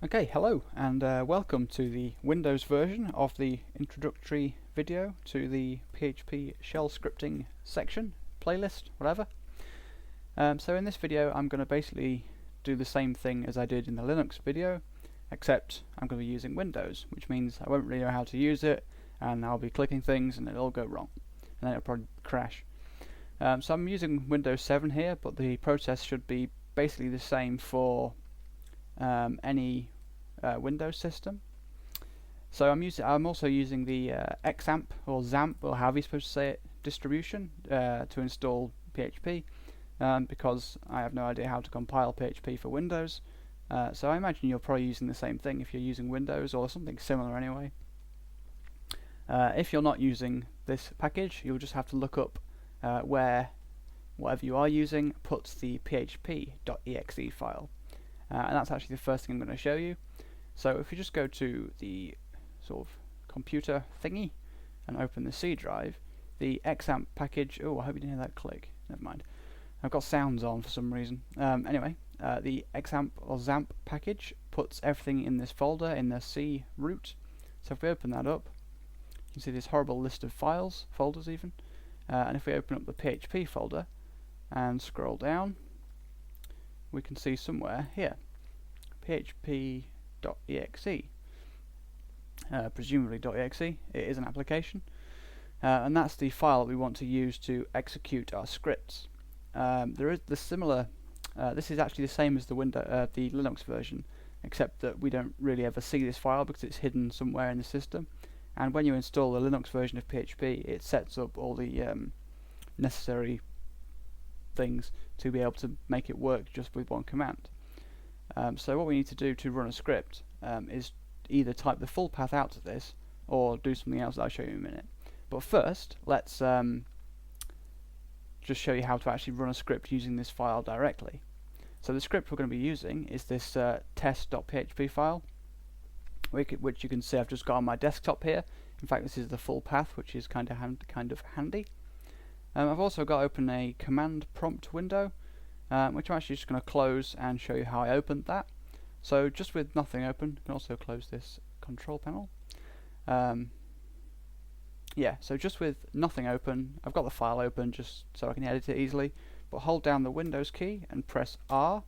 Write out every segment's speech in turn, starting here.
Okay, hello and welcome to the Windows version of the introductory video to the PHP shell scripting section, playlist, whatever. So in this video I'm going to basically do the same thing as I did in the Linux video, except I'm going to be using Windows, which means I won't really know how to use it and I'll be clicking things and it'll all go wrong and then it'll probably crash. So I'm using Windows 7 here, but the process should be basically the same for any Windows system. So I'm also using the XAMPP or XAMPP, or however you're supposed to say it, distribution to install PHP because I have no idea how to compile PHP for Windows. So I imagine you're probably using the same thing if you're using Windows or something similar anyway. If you're not using this package, you'll just have to look up where whatever you are using puts the php.exe file. And that's actually the first thing I'm going to show you. So if you just go to the sort of computer thingy and open the C drive, the XAMPP package, oh, I hope you didn't hear that click, never mind. I've got sounds on for some reason. Anyway, the XAMPP or XAMPP package puts everything in this folder in the C root. So if we open that up, you can see this horrible list of folders even. And if we open up the PHP folder and scroll down, we can see somewhere here php.exe, presumably .exe. It is an application, and that's the file we want to use to execute our scripts. There is the similar. This is actually the same as the Linux version, except that we don't really ever see this file because it's hidden somewhere in the system. And when you install the Linux version of PHP, it sets up all the necessary things to be able to make it work just with one command. So what we need to do to run a script is either type the full path out to this or do something else that I'll show you in a minute. But first, let's just show you how to actually run a script using this file directly. So the script we're going to be using is this test.php file, which you can see I've just got on my desktop here. In fact, this is the full path, which is kind of handy. I've also got open a command prompt window, which I'm actually just going to close and show you how I opened that. So just with nothing open, you can also close this control panel. Yeah, so just with nothing open, I've got the file open just so I can edit it easily, but hold down the Windows key and press R.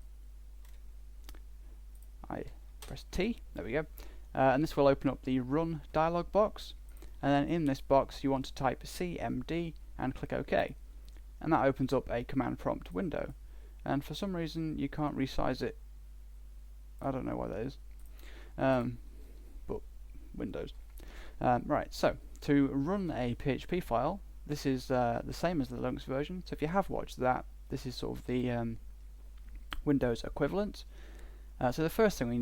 I press T, there we go. And this will open up the Run dialog box, and then in this box you want to type CMD and click OK, and that opens up a command prompt window. And for some reason you can't resize it. I don't know why that is, but Windows. Right, so to run a PHP file, this is the same as the Linux version. So if you have watched that, this is sort of the Windows equivalent. So the first thing we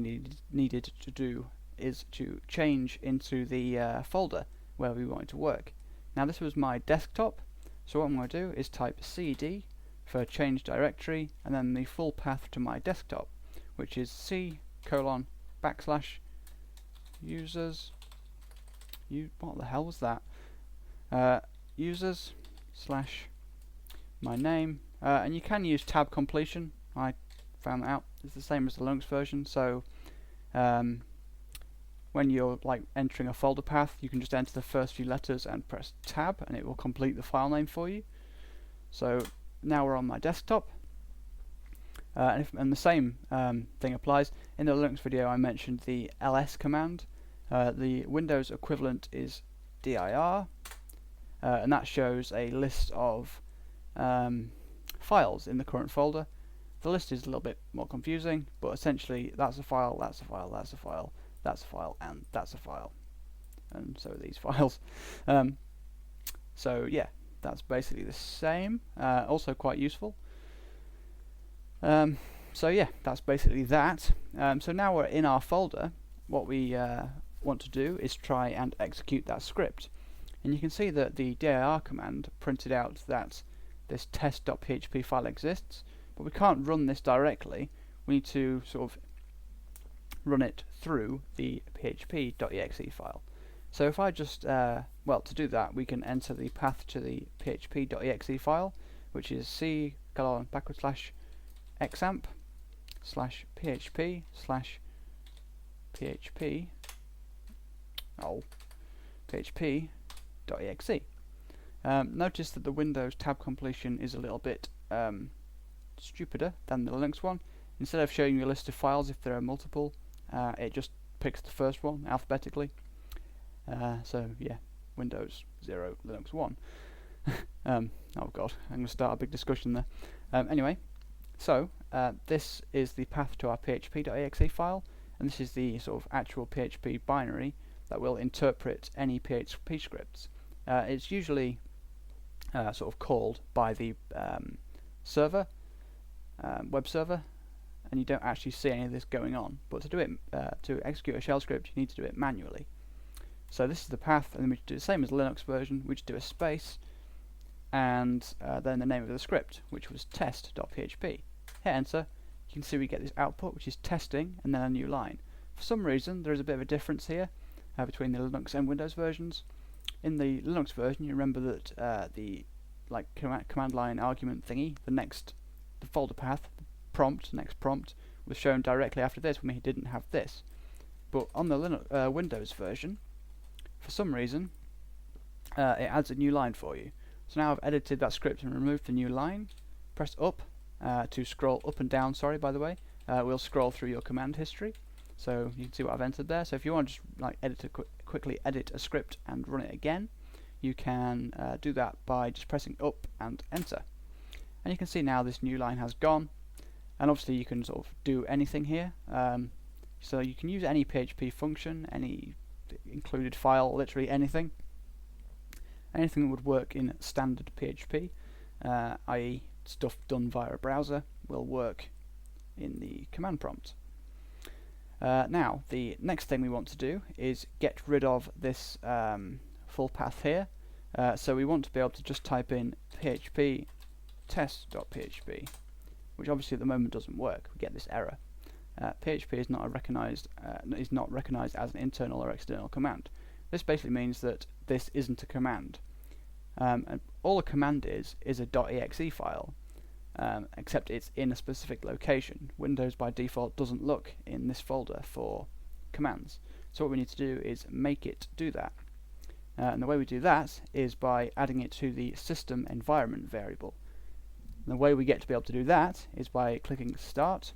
needed to do is to change into the folder where we want it to work. Now this was my desktop, so what I'm going to do is type CD for change directory and then the full path to my desktop, which is c:\users. What the hell was that? Users / my name, and you can use tab completion. I found that out. It's the same as the Linux version. So when you're like entering a folder path, you can just enter the first few letters and press tab, and it will complete the file name for you. So now we're on my desktop, and the same thing applies. In the Linux video, I mentioned the ls command. The Windows equivalent is dir, and that shows a list of files in the current folder. The list is a little bit more confusing, but essentially that's a file, that's a file, that's a file, that's a file, and that's a file, and so are these files. So yeah, that's basically the same. Also quite useful. So yeah, that's basically that. So now we're in our folder. What we want to do is try and execute that script, and you can see that the dir command printed out that this test.php file exists, but we can't run this directly. We need to sort of run it through the php.exe file. So if I just, well, to do that we can enter the path to the php.exe file, which is c:\xampp/php/ php php.exe. Notice that the Windows tab completion is a little bit stupider than the Linux one. Instead of showing you a list of files if there are multiple, it just picks the first one alphabetically. So yeah, Windows 0, Linux 1. Oh god, I'm going to start a big discussion there. Anyway, so this is the path to our php.exe file, and this is the sort of actual PHP binary that will interpret any PHP scripts. It's usually sort of called by the server, web server, and you don't actually see any of this going on. But to do it, to execute a shell script, you need to do it manually. So this is the path, and then we do the same as the Linux version. We just do a space, and then the name of the script, which was test.php. Hit enter. You can see we get this output, which is testing, and then a new line. For some reason, there is a bit of a difference here between the Linux and Windows versions. In the Linux version, you remember that the command line argument thingy, the folder path, next prompt, was shown directly after this when we didn't have this. But on the Windows version, for some reason, it adds a new line for you. So now I've edited that script and removed the new line. Press up to scroll up and down. Sorry, by the way, we'll scroll through your command history, so you can see what I've entered there. So if you want to just quickly edit a script and run it again, you can do that by just pressing up and enter. And you can see now this new line has gone. And obviously you can sort of do anything here. So you can use any PHP function, any included file, literally anything. Anything that would work in standard PHP, i.e. stuff done via a browser, will work in the command prompt. Now, the next thing we want to do is get rid of this full path here. So we want to be able to just type in php test.php, which obviously at the moment doesn't work. We get this error. PHP is not recognized as an internal or external command. This basically means that this isn't a command. And all a command is a .exe file, except it's in a specific location. Windows by default doesn't look in this folder for commands. So what we need to do is make it do that. And the way we do that is by adding it to the system environment variable. And the way we get to be able to do that is by clicking Start,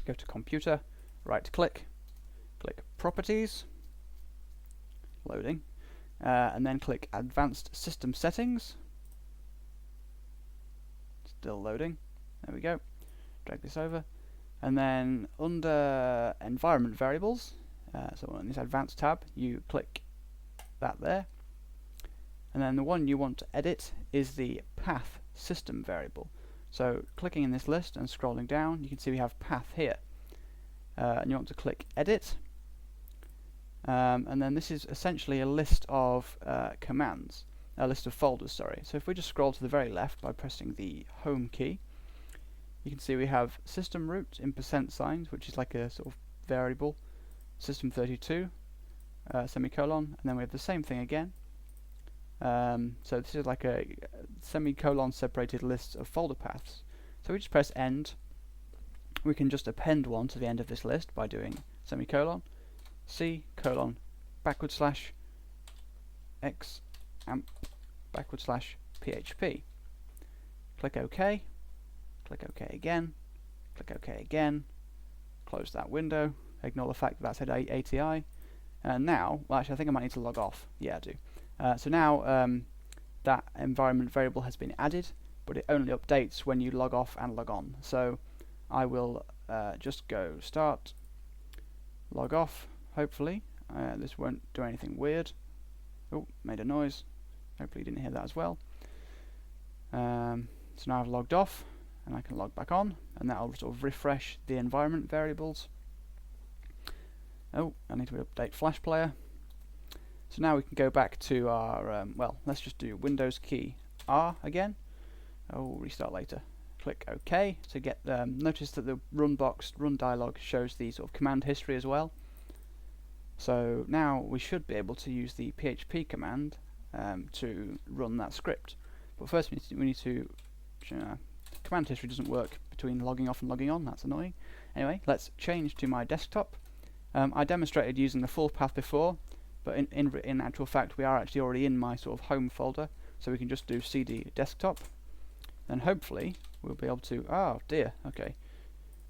go to Computer, right click, click Properties, loading, and then click Advanced System Settings, still loading, there we go, drag this over, and then under Environment Variables, so on this Advanced tab, you click that there, and then the one you want to edit is the path system variable. So clicking in this list and scrolling down, you can see we have path here, and you want to click edit, and then this is essentially a list of commands, a list of folders, sorry. So if we just scroll to the very left by pressing the home key, you can see we have system root in %, which is like a sort of variable, system32, semicolon, and then we have the same thing again. So this is like a semicolon separated list of folder paths. So we just press end. We can just append one to the end of this list by doing semicolon C colon /x amp /php. Click OK. Click OK again. Click OK again. Close that window. Ignore the fact that that's at ATI. And now, well, actually, I think I might need to log off. Yeah, I do. So now that environment variable has been added, but it only updates when you log off and log on. So I will just go start, log off, hopefully. This won't do anything weird. Oh, made a noise. Hopefully you didn't hear that as well. So now I've logged off, and I can log back on, and that'll sort of refresh the environment variables. Oh, I need to update Flash Player. So now we can go back to our, well, let's just do Windows key R again. Oh, restart later. Click OK to get, notice that the run dialog shows the sort of command history as well. So now we should be able to use the PHP command to run that script. But first we need to command history doesn't work between logging off and logging on, that's annoying. Anyway, let's change to my desktop. I demonstrated using the full path before, but in actual fact we are actually already in my sort of home folder, so we can just do cd desktop, and hopefully we'll be able to, oh dear, okay,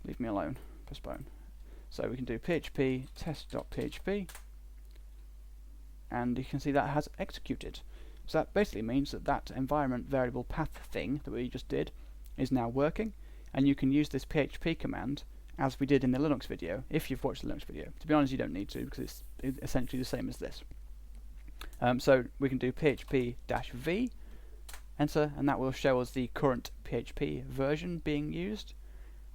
leave me alone, postpone. So we can do php test.php, and you can see that has executed. So that basically means that that environment variable path thing that we just did is now working, and you can use this php command as we did in the Linux video, if you've watched the Linux video. To be honest, you don't need to, because it's essentially the same as this. So we can do php-v, enter, and that will show us the current PHP version being used.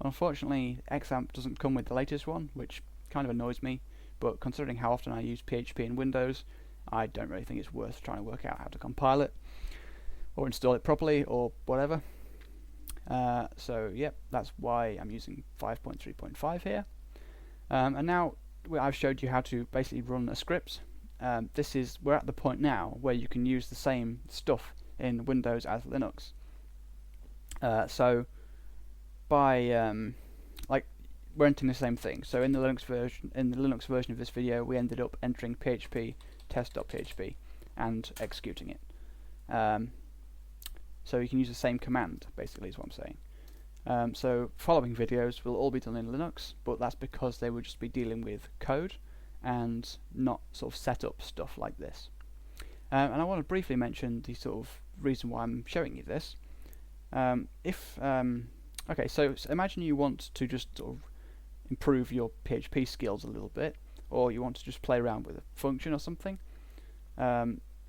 Unfortunately, XAMPP doesn't come with the latest one, which kind of annoys me, but considering how often I use PHP in Windows, I don't really think it's worth trying to work out how to compile it, or install it properly, or whatever. So yep, that's why I'm using 5.3.5 here. And now I've showed you how to basically run a script. We're at the point now where you can use the same stuff in Windows as Linux. So by like we're entering the same thing. So in the Linux version of this video, we ended up entering php test.php and executing it. So you can use the same command, basically, is what I'm saying. So following videos will all be done in Linux, but that's because they would just be dealing with code and not sort of set up stuff like this. And I want to briefly mention the sort of reason why I'm showing you this. Okay, so imagine you want to just sort of improve your PHP skills a little bit, or you want to just play around with a function or something.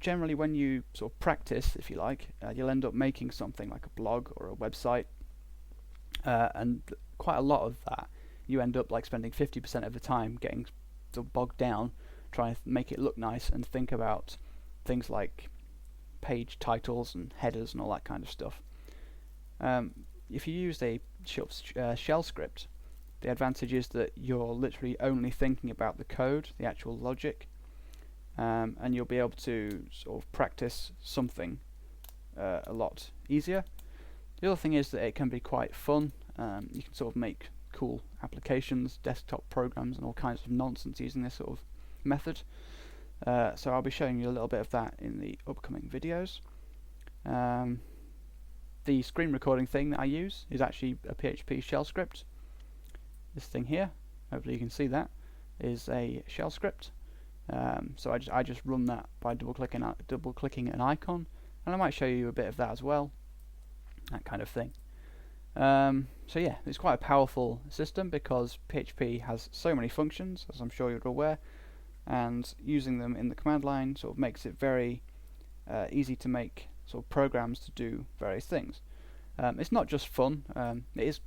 Generally, when you sort of practice, if you like, you'll end up making something like a blog or a website, and quite a lot of that you end up like spending 50% of the time getting sort of bogged down trying to make it look nice and think about things like page titles and headers and all that kind of stuff. If you use a shell script, the advantage is that you're literally only thinking about the code, the actual logic, and you'll be able to sort of practice something a lot easier. The other thing is that it can be quite fun. You can sort of make cool applications, desktop programs, and all kinds of nonsense using this sort of method. So I'll be showing you a little bit of that in the upcoming videos. The screen recording thing that I use is actually a PHP shell script. This thing here, hopefully you can see that, is a shell script. So I just run that by double clicking an icon, and I might show you a bit of that as well, that kind of thing. So yeah, it's quite a powerful system because PHP has so many functions, as I'm sure you're aware, and using them in the command line sort of makes it very easy to make sort of programs to do various things. It's not just fun. It is.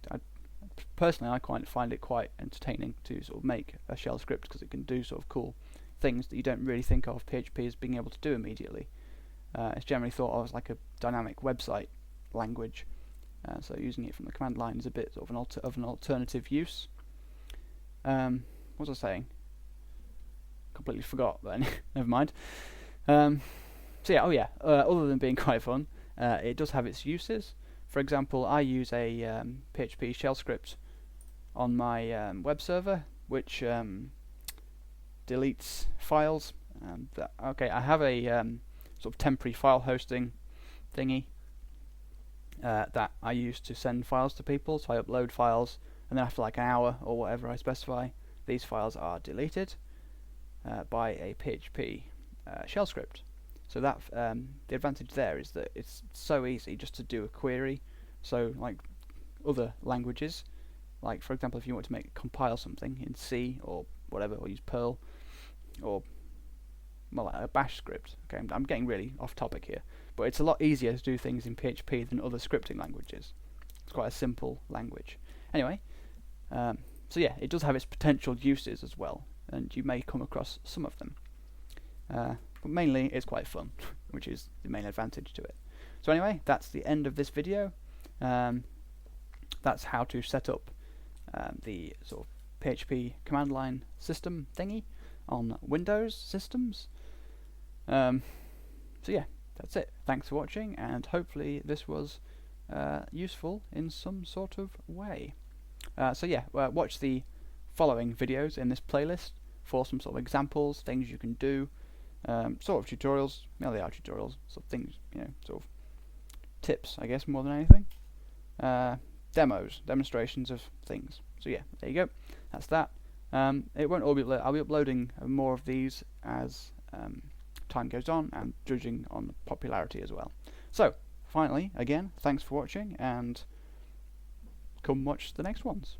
Personally, I find it quite entertaining to sort of make a shell script because it can do sort of cool things that you don't really think of PHP as being able to do immediately. It's generally thought of as like a dynamic website language, so using it from the command line is a bit sort of an alternative use. What was I saying? Completely forgot, but never mind. So yeah, other than being quite fun, it does have its uses. For example, I use a PHP shell script on my web server, which deletes files. I have a sort of temporary file hosting thingy that I use to send files to people. So I upload files, and then after like an hour or whatever I specify, these files are deleted by a PHP shell script. So that the advantage there is that it's so easy just to do a query. So like other languages, like for example, if you want to compile something in C or whatever, or use Perl, or well, a bash script. Okay, I'm getting really off topic here, but it's a lot easier to do things in PHP than other scripting languages. It's quite a simple language. Anyway, so yeah, it does have its potential uses as well, and you may come across some of them. But mainly it's quite fun, which is the main advantage to it. So anyway, that's the end of this video. That's how to set up the sort of PHP command line system thingy on Windows systems. So yeah, that's it. Thanks for watching, and hopefully this was useful in some sort of way. So yeah, watch the following videos in this playlist, for some sort of examples, things you can do, sort of tutorials. Well, they are tutorials, sort of things, sort of tips, I guess, more than anything. Demonstrations of things. So yeah, there you go. That's that. It won't all be. I'll be uploading more of these as time goes on, and judging on popularity as well. So finally, again, thanks for watching, and come watch the next ones.